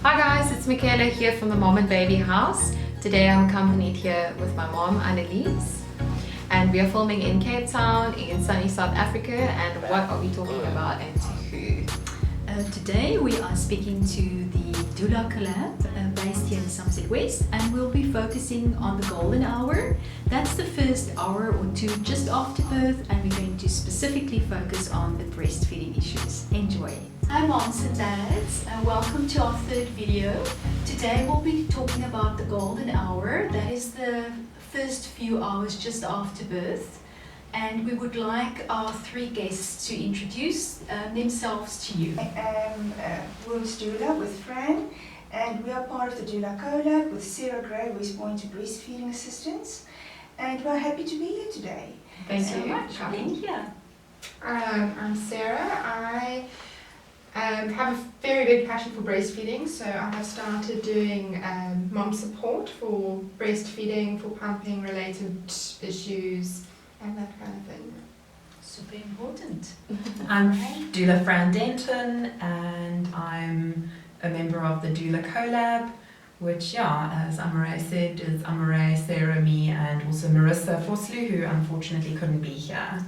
Hi guys, it's Michaela here from the Mom and Baby House. Today I'm accompanied here with my mom, Annelies, and we are filming in Cape Town in sunny South Africa. And what are we talking about and to who? Today we are speaking to the Doula Colab based here in Somerset West, and we'll be focusing on the golden hour. That's the first hour or two just after birth, and we're going to specifically focus on the breastfeeding issues. Enjoy. Hi moms and dads, welcome to our third video. Today we'll be talking about the golden hour. That is the first few hours just after birth. And we would like our three guests to introduce themselves to you. I am a women's doula with Fran, and we are part of the Doula Colab with Sarah Gray, who is born to breastfeeding assistance, and we're happy to be here today. Thank you so much. Thank you. I'm Sarah. I have a very big passion for breastfeeding, so I have started doing mom support for breastfeeding, for pumping related issues and that kind of thing. Super important. I'm Doula Fran Denton, and I'm a member of the Doula Colab, which, as Amoure said, is Amoure, Sara, me, and also Marissa Forslu, who unfortunately couldn't be here.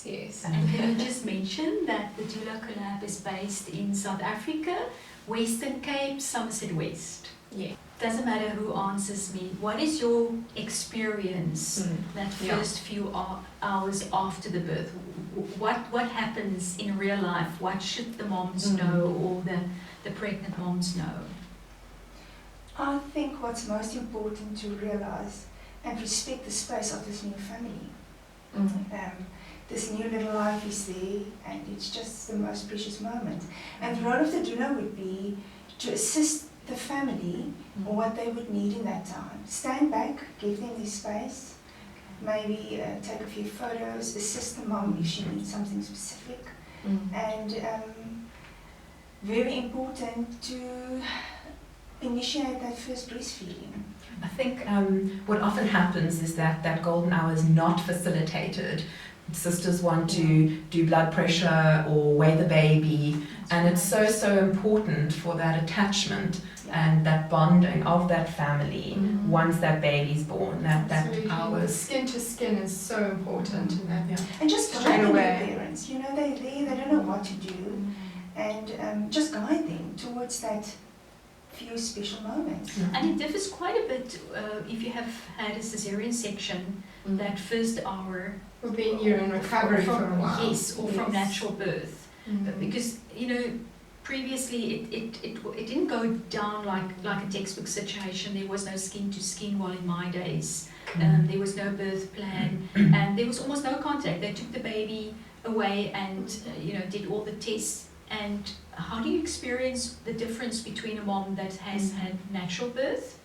Yes. And can you just mention that the Doula Colab is based in South Africa, Western Cape, Somerset West? Yeah. Doesn't matter who answers me. What is your experience that first few hours after the birth? What happens in real life? What should the moms know, or the pregnant moms know? I think what's most important to realize and respect the space of this new family. This new little life is there, and it's just the most precious moment. And the role of the doula would be to assist the family or what they would need in that time. Stand back, give them their space, maybe take a few photos, assist the mom if she needs something specific, and very important to initiate that first breastfeeding. I think what often happens is that golden hour is not facilitated. Sisters want to do blood pressure or weigh the baby, and it's so important for that attachment and that bonding of that family once that baby's born. That hours. Skin to skin is so important in that. And just Straight guide away. their parents. You know, they're there, they don't know what to do, and just guide them towards that few special moments. And it differs quite a bit if you have had a cesarean section, that first hour. Or being you're in recovery for a while. Yes, or from natural birth. Because, previously it didn't go down like a textbook situation. There was no skin to skin, while in my days there was no birth plan, and there was almost no contact. They took the baby away and did all the tests. And how do you experience the difference between a mom that has had natural birth?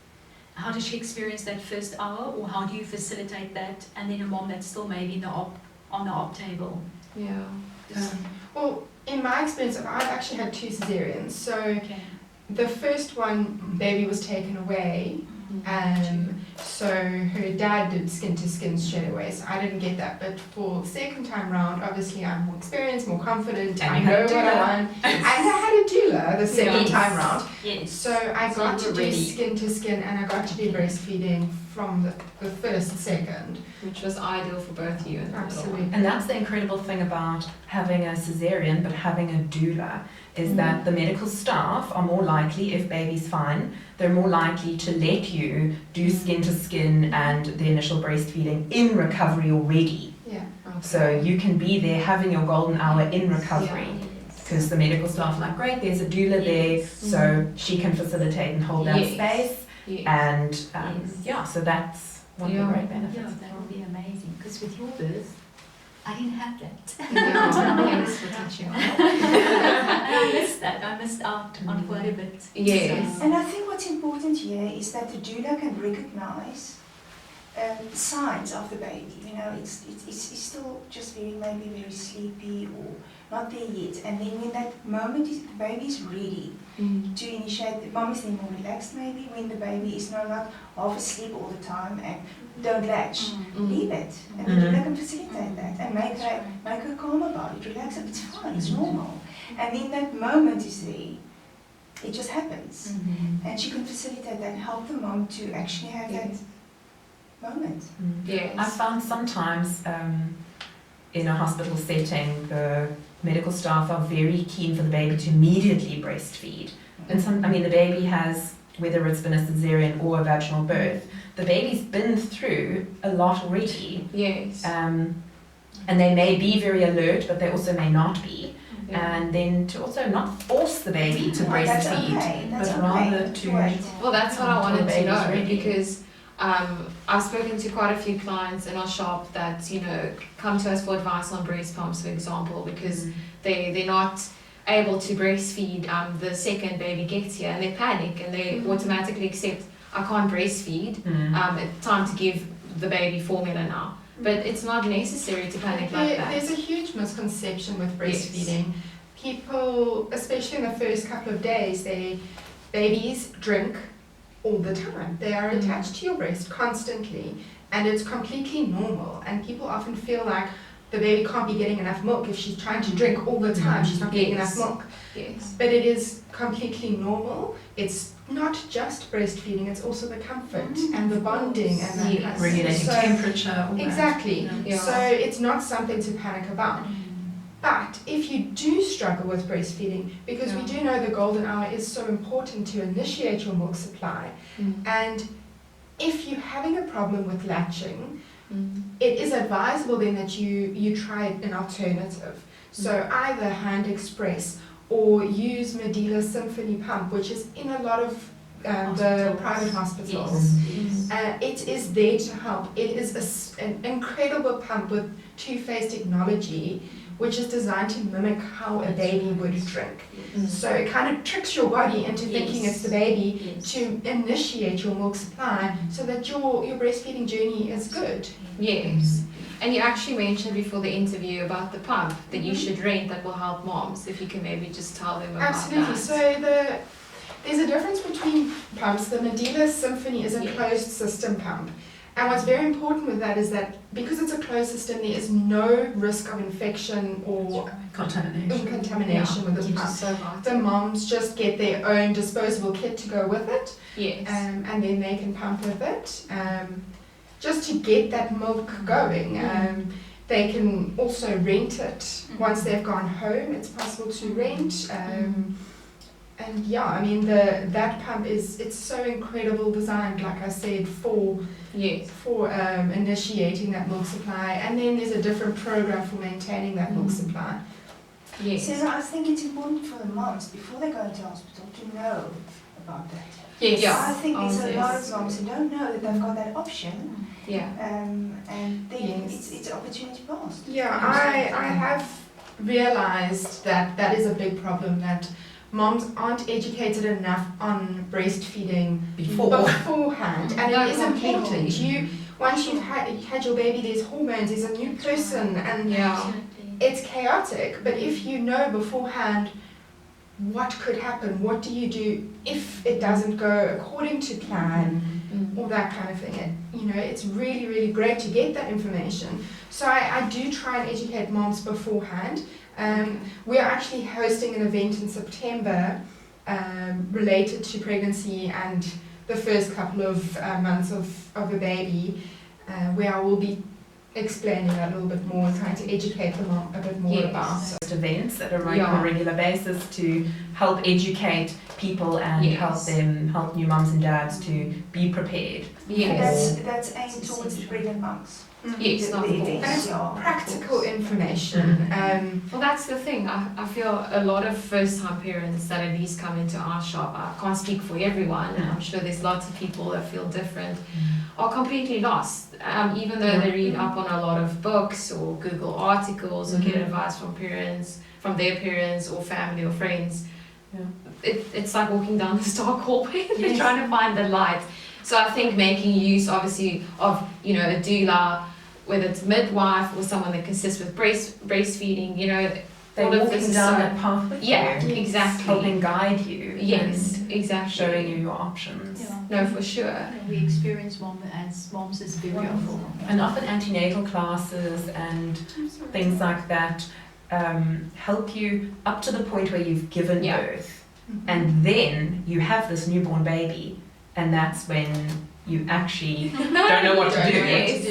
How does she experience that first hour, or how do you facilitate that? And then a mom that's still maybe on the op table. Yeah. Well, in my experience, I've actually had 2 cesareans. So the first one, baby was taken away. So her dad did skin to skin straight away, so I didn't get that. But for the second time round, obviously I'm more experienced, more confident, I know what I want. And I had a doula the second time round. Yes. So I got to do skin to skin, and I got to do breastfeeding from the first second. Which was ideal for both you and the little Absolutely. one. And that's the incredible thing about having a cesarean but having a doula, is that the medical staff are more likely, if baby's fine, they're more likely to let you do skin to skin and the initial breastfeeding in recovery already. Yeah. So you can be there having your golden hour in recovery, because the medical staff are like, great, there's a doula there, so she can facilitate and hold that space. And so that's one of the great benefits. Yeah, that would be amazing, because with your birth, I didn't have that. Thanks for touching on that. I missed that. I missed out on quite a bit. Yes. And I think what's important here is that the doula can recognize signs of the baby. It's still just maybe very sleepy or not there yet. And then when that moment the baby is ready to initiate, the mom is then more relaxed maybe when the baby is not half asleep all the time and don't latch. Leave it. And the doula can facilitate that and make her calm about it, relax it, it's fine, it's normal. And then that moment is there it just happens. Mm-hmm. And she can facilitate that and help the mom to actually have Yes. that moment. Yes. I found sometimes in a hospital setting, the medical staff are very keen for the baby to immediately breastfeed. And the baby has, whether it's been a cesarean or a vaginal birth, the baby's been through a lot already. Yes. And they may be very alert, but they also may not be. Yeah. And then to also not force the baby to No, breastfeed, that's okay. That's but okay. rather to wait. Well, that's what I Until wanted the to baby's know ready. because I've spoken to quite a few clients in our shop that, you know, come to us for advice on breast pumps, for example, because they're not able to breastfeed the second baby gets here, and they panic and they automatically accept, I can't breastfeed, it's time to give the baby formula now. But it's not necessary to panic like that. There's a huge misconception with breastfeeding. People, especially in the first couple of days, babies drink all the time. They are attached to your breast constantly, and it's completely normal. And people often feel like the baby can't be getting enough milk if she's trying to drink all the time. She's not getting enough milk. Yes. But it is completely normal. It's not just breastfeeding, it's also the comfort and the bonding and that kind of regulating stuff. temperature, all Exactly. Yeah. So it's not something to panic about. But if you do struggle with breastfeeding, because we do know the golden hour is so important to initiate your milk supply, and if you're having a problem with latching, it is advisable then that you try an alternative. So either hand express or use Medela Symphony pump, which is in a lot of the private hospitals. It is there to help. It is an incredible pump with two-phase technology, which is designed to mimic how a baby would drink. So it kind of tricks your body into thinking it's the baby to initiate your milk supply so that your breastfeeding journey is good. Yes. And you actually mentioned before the interview about the pump that you should rent that will help moms. If you can maybe just tell them about Absolutely. that. So there's a difference between pumps. The Medela Symphony is a closed system pump. And what's very important with that is that because it's a closed system, there is no risk of infection or contamination with the pump. So vital. The moms just get their own disposable kit to go with it, Yes. and then they can pump with it, just to get that milk going. They can also rent it once they've gone home. It's possible to rent. And yeah, I mean that pump it's so incredible designed, like I said, for initiating that milk supply, and then there's a different program for maintaining that milk supply. Yes. So I think it's important for the moms before they go into hospital to know about that. Yes. So I think there's a lot of Yes. moms who don't know that they've got that option, Yeah. and then Yes. it's an opportunity lost. Yeah, I have realized that is a big problem, that moms aren't educated enough on breastfeeding beforehand, and No, it is completely. important. Once you've had your baby, there's hormones, there's a new person, and Yeah. it's chaotic. But if you know beforehand what could happen, what do you do if it doesn't go according to plan, all that kind of thing. It's really, really great to get that information. So I do try and educate moms beforehand. We are actually hosting an event in September related to pregnancy and the first couple of months of a baby, where I will be explaining that a little bit more and trying to educate the mom a bit more about events that are running on a regular basis to help educate people and help new mums and dads to be prepared. Yes. That's aimed towards the pregnant moms. Yes, of course. And it's practical information. Well, that's the thing. I feel a lot of first-time parents that at least come into our shop, I can't speak for everyone, and I'm sure there's lots of people that feel different, are completely lost. Even though they read up on a lot of books or Google articles or get advice from their parents or family or friends, it's like walking down this dark hallway. They're trying to find the light. So I think making use, obviously, of a doula, whether it's midwife or someone that consists with breastfeeding, They're all of walking this is down so- that path with Yeah, you, exactly. helping guide you, Yes, and exactly. showing you your options. Yeah. No, for sure. And we experience moms as very awful. And often antenatal classes and things like that help you up to the point where you've given birth. and then you have this newborn baby, and that's when you actually don't know what to do. Yes.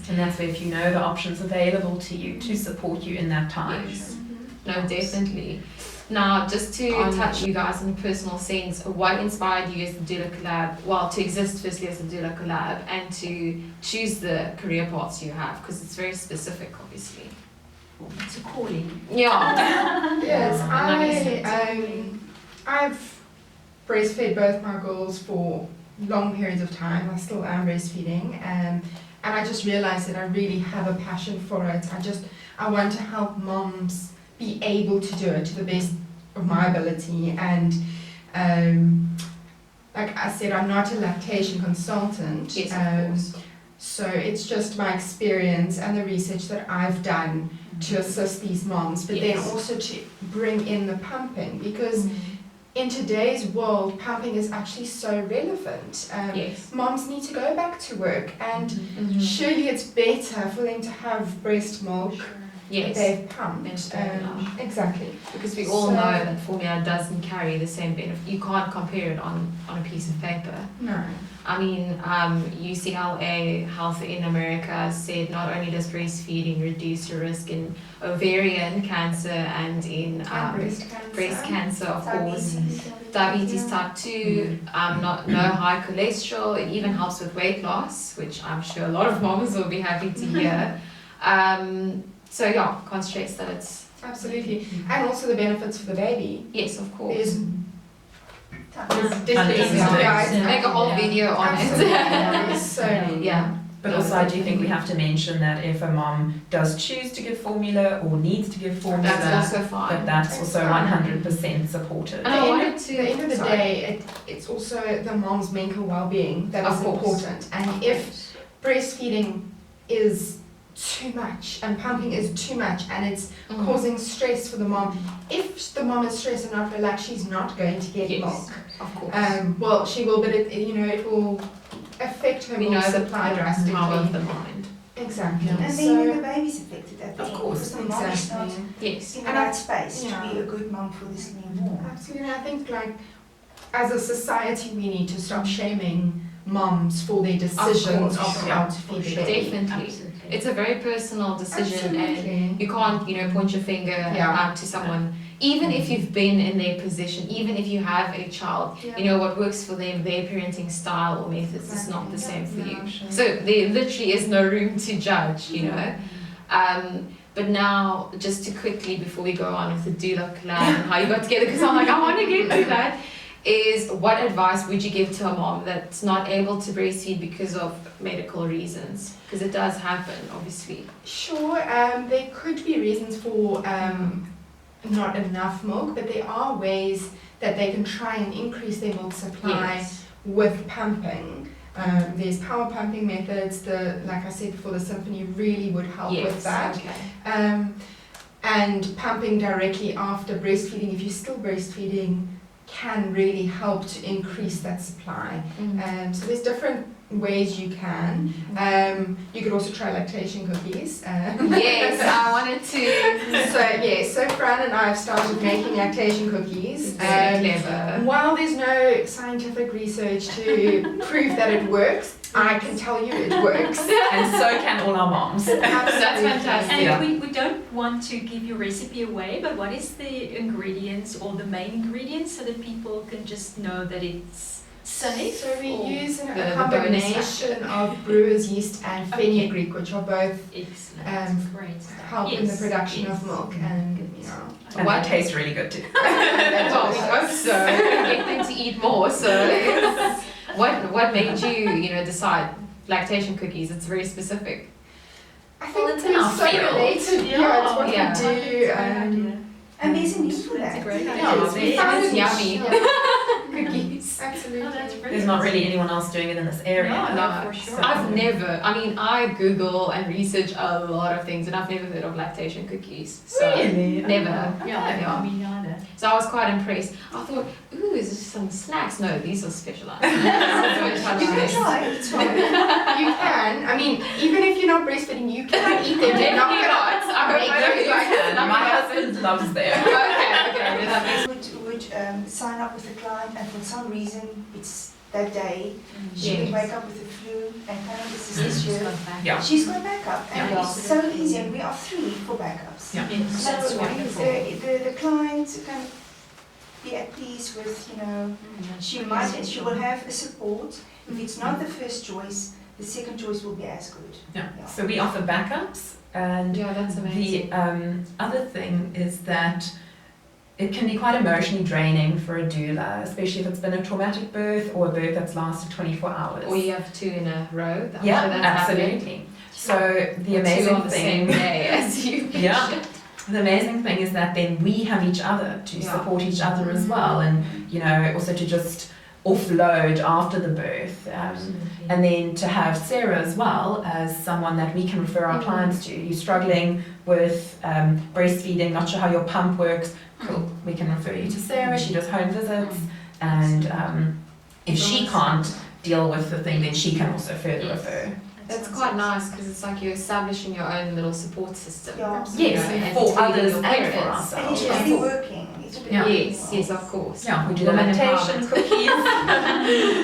And that's where if you know the options available to you to support you in that time. Yes. No, definitely. Now, just to touch you guys in a personal sense, what inspired you as the Doula Colab, well, to exist firstly as the Doula Colab and to choose the career paths you have, because it's very specific, obviously. It's a calling. Yeah. Yes, I've breastfed both my girls for long periods of time. I still am breastfeeding, and I just realized that I really have a passion for it. I want to help moms be able to do it to the best of my ability, and like I said, I'm not a lactation consultant. Yes, of course. So it's just my experience and the research that I've done to assist these moms, but then also to bring in the pumping, because in today's world, pumping is actually so relevant. Moms need to go back to work, and surely it's better for them to have breast milk that they've pumped. Exactly. Because we all know that formula doesn't carry the same benefit. You can't compare it on a piece of paper. No. I mean, UCLA Health in America said not only does breastfeeding reduce your risk in ovarian cancer and in breast cancer, of course, diabetes type 2, no high cholesterol. It even helps with weight loss, which I'm sure a lot of moms will be happy to hear. So yeah, can't stress that it's... Absolutely. And also the benefits for the baby. Yes, of course. Make a whole video on it. Yeah. But also I do think we have to mention that if a mom does choose to give formula or needs to give formula, that's also fine. But that's also 100% supported. At the end of the day, it's also the mom's mental well-being that is important. And if breastfeeding is too much and pumping is too much and it's causing stress for the mom, if the mom is stressed and not relaxed, she's not going to get milk. Of course. Well, she will, but it will affect her milk supply drastically. Power of the mind. Exactly. And then the baby's affected at the end. Of course, because the mom is not Yes. in the right space to be a good mom for this newborn. Absolutely. I think, like, as a society, we need to stop shaming moms for their decisions of how to feed their baby. Definitely. Absolutely. It's a very personal decision, and you can't, point your finger to someone. Even if you've been in their position, even if you have a child, what works for them, their parenting style or methods is not the same for you. So there literally is no room to judge, But now, just to quickly, before we go on with the Doula Colab and how you got together, because I'm like, I want to get to that, is what advice would you give to a mom that's not able to breastfeed because of medical reasons? Because it does happen, obviously. Sure, there could be reasons for not enough milk, but there are ways that they can try and increase their milk supply with pumping. There's power pumping methods. Like I said before, the Symphony really would help with that. And pumping directly after breastfeeding, if you're still breastfeeding, can really help to increase that supply. So there's different ways you can. You could also try lactation cookies. Yes, I wanted to. So Fran and I have started making lactation cookies. Clever. While there's no scientific research to prove that it works, I can tell you it works. And so can all our moms. That's fantastic. And we don't want to give your recipe away, but what is the ingredients or the main ingredients so that people can just know that it's safe? So we use a combination of brewer's yeast and fenugreek, which are both help in the production of milk, and And they taste really good too. Well, we hope so. Get them to eat more. So, what made you, decide lactation cookies? It's very specific. I think it's in our so field. related. It's what we do. And there's a need for that. That's a great We found it yummy. Cookies. Absolutely. Oh, that's brilliant. There's not really anyone else doing it in this area. No, for sure. I've never. I Google and research a lot of things, and I've never heard of lactation cookies. So Really? never. Yeah, me neither. So I was quite impressed. I thought, ooh, is this some snacks? No, these are specialized. You can try it. It's fine. You can. Even if you're not breastfeeding, you can eat them. They're not Definitely not. I hope I don't My husband loves them. Okay. would sign up with the client, and for some reason it's that day she Yes. would wake up with the flu and kind of this year. Yeah. She's got backup, and Yeah. it's so easy, and we are free for backups. Yeah. So That's wonderful. the client can be at peace with, she will have a support. If it's not the first choice, the second choice will be as good. Yeah. So we offer backups, and Yeah, that's amazing. the other thing is that it can be quite emotionally draining for a doula, especially if it's been a traumatic birth or a birth that's lasted 24 hours. Or you have two in a row. I'm Yeah, sure that's absolutely. So the Two amazing on the same thing, day as you Yeah. mentioned. the amazing thing is that then we have each other to Yeah. support each other as well, and also to just offload after the birth. And then to have Sarah as well as someone that we can refer our clients to. You're struggling with breastfeeding, not sure how your pump works, cool, we can refer you to Sarah. She does home visits, and if she can't deal with the thing, then she can also further refer. That's quite nice because it's like you're establishing your own little support system. Yeah. Yes, and for including others your and for parents. And ourselves. it's really working. It's really Yeah. working Yes, well. yes, of course. Yeah, we do the Women lactation empowerment. cookies.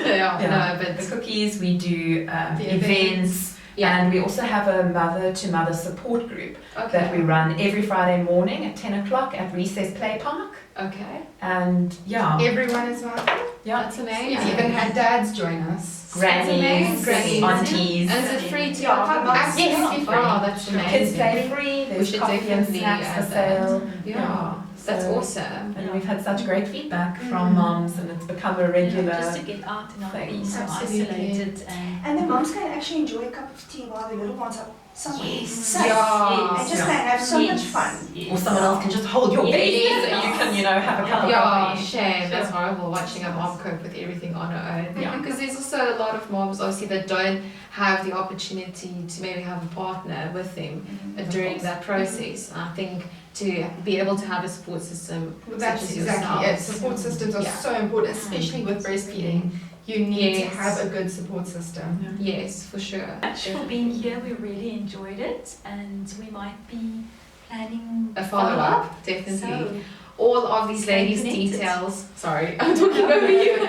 No, The but cookies, we do The events, yeah. and we also have a mother-to-mother support group that we Okay. run every Friday morning at 10 o'clock at Recess Play Park. Okay. And Everyone is welcome. That's We've amazing. even had dads join us. grannies, amazing. aunties, And is it free to Yeah, pop the mums- Absolutely free. Oh, that's amazing. kids play free, We there's should coffee and definitely snacks for add that. sale. Yeah, that's So- awesome. And we've had such great feedback from moms, and it's become a regular Just to get out and not be so Absolutely. isolated. And the moms can actually enjoy a cup of tea while the little ones are somewhere safe. Yeah. And just can have so much fun. or someone else can just hold your baby Yes. so you can, have a cup of Yeah, coffee. shame. That's horrible watching a mom cope with everything on her own. Yeah. Because there's also a lot of moms, obviously, that don't have the opportunity to maybe have a partner with them during that process. And I think to be able to have a support system That's such as exactly it. yourselves. Support systems are Yeah. so important, especially with breastfeeding. You need Yes. to have a good support system. Yes, for sure. Thanks for being here. We really enjoyed it, and we might be planning A follow-up, definitely. So, All of these Stay ladies' connected. details, sorry, I'm talking over you.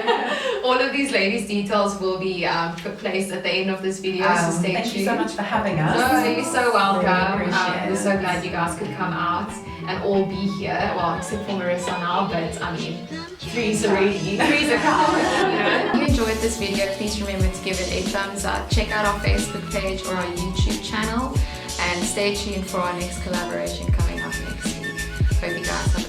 All of these ladies' details will be placed at the end of this video, so stay Thank tuned. you so much for having us. No, you're so welcome. Really appreciate We're so it. glad you guys could come out and all be here. Well, except for Marissa now, but I mean, three's a count. If you enjoyed this video, please remember to give it a thumbs up. Check out our Facebook page or our YouTube channel, and stay tuned for our next collaboration coming up next week. Hope you guys have a